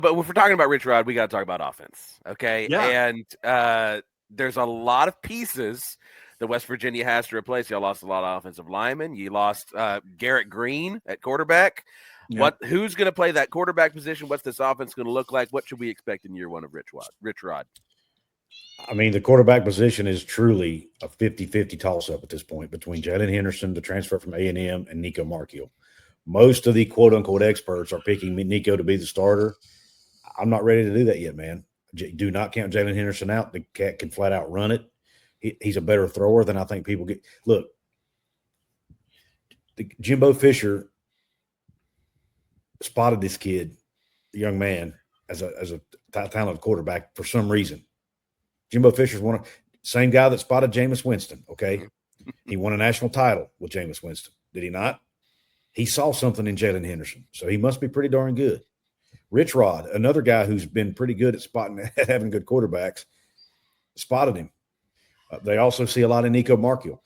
But if we're talking about Rich Rod, we got to talk about offense, okay? Yeah. And there's a lot of pieces that West Virginia has to replace. Y'all lost a lot of offensive linemen. You lost Garrett Green at quarterback. Yep. Who's going to play that quarterback position? What's this offense going to look like? What should we expect in year one of Rich Rod? I mean, the quarterback position is truly a 50-50 toss-up at this point between Jalen Henderson, the transfer from A&M, and Nico Markiel. Most of the quote-unquote experts are picking Nico to be the starter. I'm not ready to do that yet, man. Do not count Jalen Henderson out. The cat can flat out run it. He's a better thrower than I think people get. Look, Jimbo Fisher spotted this kid, the young man, as a talented quarterback for some reason. Jimbo Fisher's same guy that spotted Jameis Winston, okay? He won a national title with Jameis Winston. Did he not? He saw something in Jalen Henderson, so he must be pretty darn good. Rich Rod, another guy who's been pretty good at having good quarterbacks, spotted him. They also see a lot of Nico Markiel.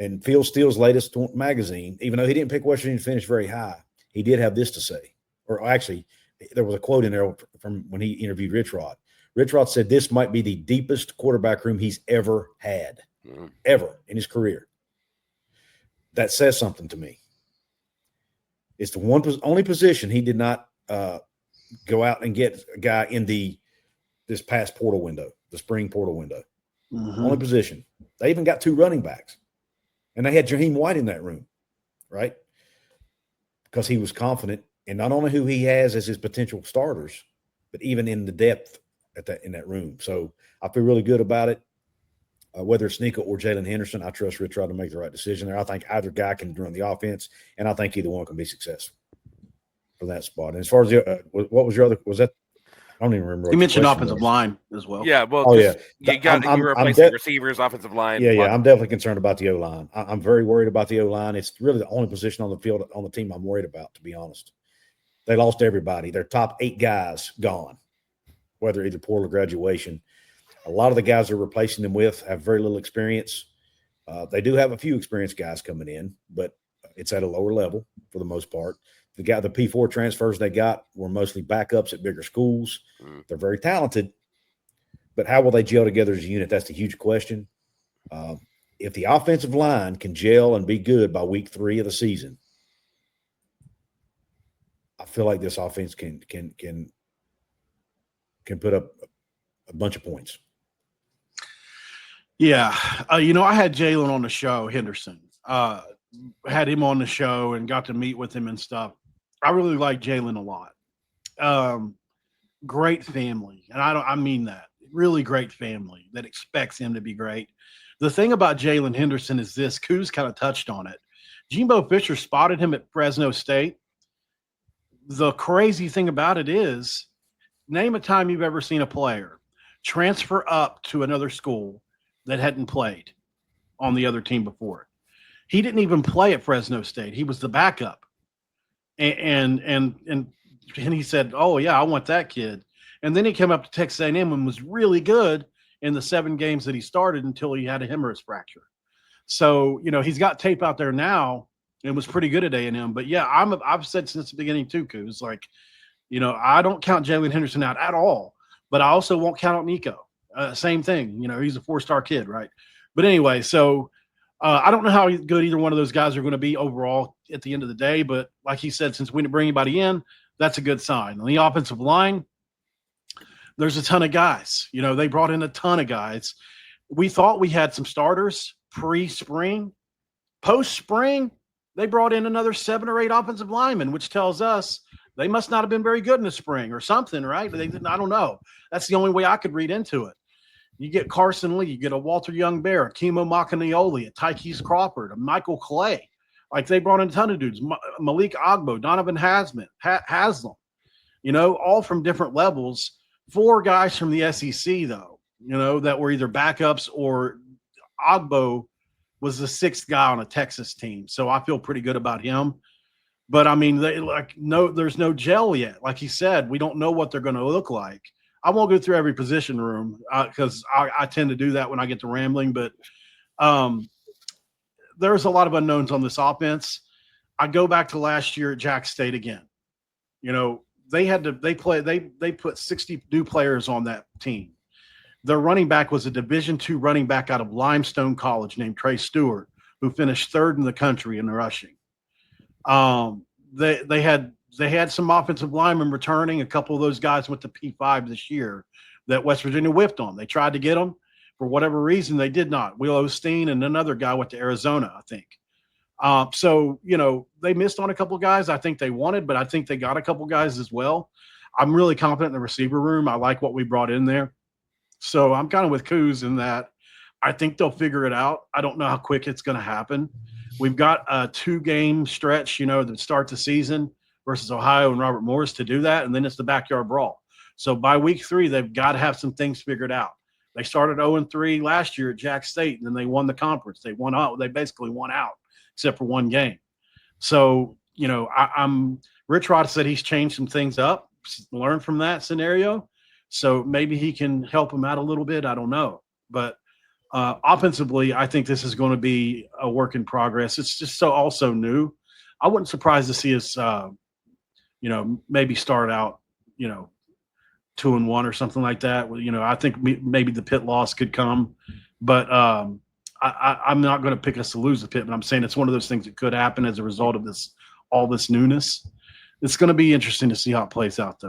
And Phil Steele's latest magazine, even though he didn't pick West Virginia to finish very high, he did have this to say. Or actually, there was a quote in there from when he interviewed Rich Rod. Rich Rod said this might be the deepest quarterback room he's ever had, ever in his career. That says something to me. It's the only position he did not go out and get a guy in this past portal window, the spring portal window. Mm-hmm. Only position. They even got 2 running backs. And they had Jaheim White in that room, right? Because he was confident in not only who he has as his potential starters, but even in the depth in that room. So I feel really good about it. Whether it's Nico or Jalen Henderson, I trust Rich Rod to make the right decision there. I think either guy can run the offense, and I think either one can be successful for that spot. And as far as what was your other – was that – I don't even remember. You mentioned offensive line as well. Yeah, well, yeah. You're replacing receivers, offensive line. Yeah, I'm definitely concerned about the O-line. I'm very worried about the O-line. It's really the only position on the field on the team I'm worried about, to be honest. They lost everybody. Their top 8 guys gone, whether either portal or graduation. A lot of the guys they're replacing them with have very little experience. They do have a few experienced guys coming in, but it's at a lower level for the most part. The P4 transfers they got were mostly backups at bigger schools. They're very talented, but how will they gel together as a unit? That's the huge question. If the offensive line can gel and be good by week 3 of the season, I feel like this offense can put up a bunch of points. Yeah. I had Jalen on the show, Henderson. Had him on the show and got to meet with him and stuff. I really like Jalen a lot. Great family. And I mean that. Really great family that expects him to be great. The thing about Jalen Henderson is this. Couz kind of touched on it. Jimbo Fisher spotted him at Fresno State. The crazy thing about it is, name a time you've ever seen a player transfer up to another school that hadn't played on the other team before. He didn't even play at Fresno State. He was the backup. And he said, "Oh yeah, I want that kid." And then he came up to Texas A&M and was really good in the 7 games that he started until he had a humerus fracture. So, he's got tape out there now and was pretty good at A&M. But yeah, I've said since the beginning too, Couz, I don't count Jalen Henderson out at all, but I also won't count out Nico. Same thing. He's a 4-star kid, right? But anyway, so I don't know how good either one of those guys are going to be overall at the end of the day. But like he said, since we didn't bring anybody in, that's a good sign. On the offensive line, there's a ton of guys. They brought in a ton of guys. We thought we had some starters pre-spring. Post-spring, they brought in another 7 or 8 offensive linemen, which tells us they must not have been very good in the spring or something, right? I don't know. That's the only way I could read into it. You get Carson Lee, you get a Walter Young-Bear, a Kimo Makaniole, a Tykees Crawford, a Michael Clay. They brought in a ton of dudes. Malik Ogbo, Donovan Haslam, all from different levels. 4 guys from the SEC, though, that were either backups or Ogbo was the 6th guy on a Texas team. So I feel pretty good about him. But, there's no gel yet. Like he said, we don't know what they're going to look like. I won't go through every position room because I tend to do that when I get to rambling. But there's a lot of unknowns on this offense. I go back to last year at Jack State again. they put 60 new players on that team. Their running back was a Division II running back out of Limestone College named Trey Stewart, who finished third in the country in the rushing. They had some offensive linemen returning. A couple of those guys went to P5 this year that West Virginia whiffed on. They tried to get them. For whatever reason, they did not. Will Osteen and another guy went to Arizona, I think. So, they missed on a couple of guys I think they wanted, but I think they got a couple of guys as well. I'm really confident in the receiver room. I like what we brought in there. So I'm kind of with Couz in that I think they'll figure it out. I don't know how quick it's going to happen. We've got a 2-game stretch, to start the season versus Ohio and Robert Morris to do that, and then it's the backyard brawl. So by week 3, they've got to have some things figured out. They started 0-3 last year at Jack State, and then they won the conference. They won out. They basically won out except for one game. So, Rich Rod said he's changed some things up, learned from that scenario. So maybe he can help him out a little bit. I don't know. But offensively, I think this is going to be a work in progress. It's just also new. I wouldn't surprise to see us, maybe start out, 2-1 or something like that. I think maybe the Pitt loss could come, but I'm not going to pick us to lose the Pitt. But I'm saying it's one of those things that could happen as a result of all this newness. It's going to be interesting to see how it plays out, though.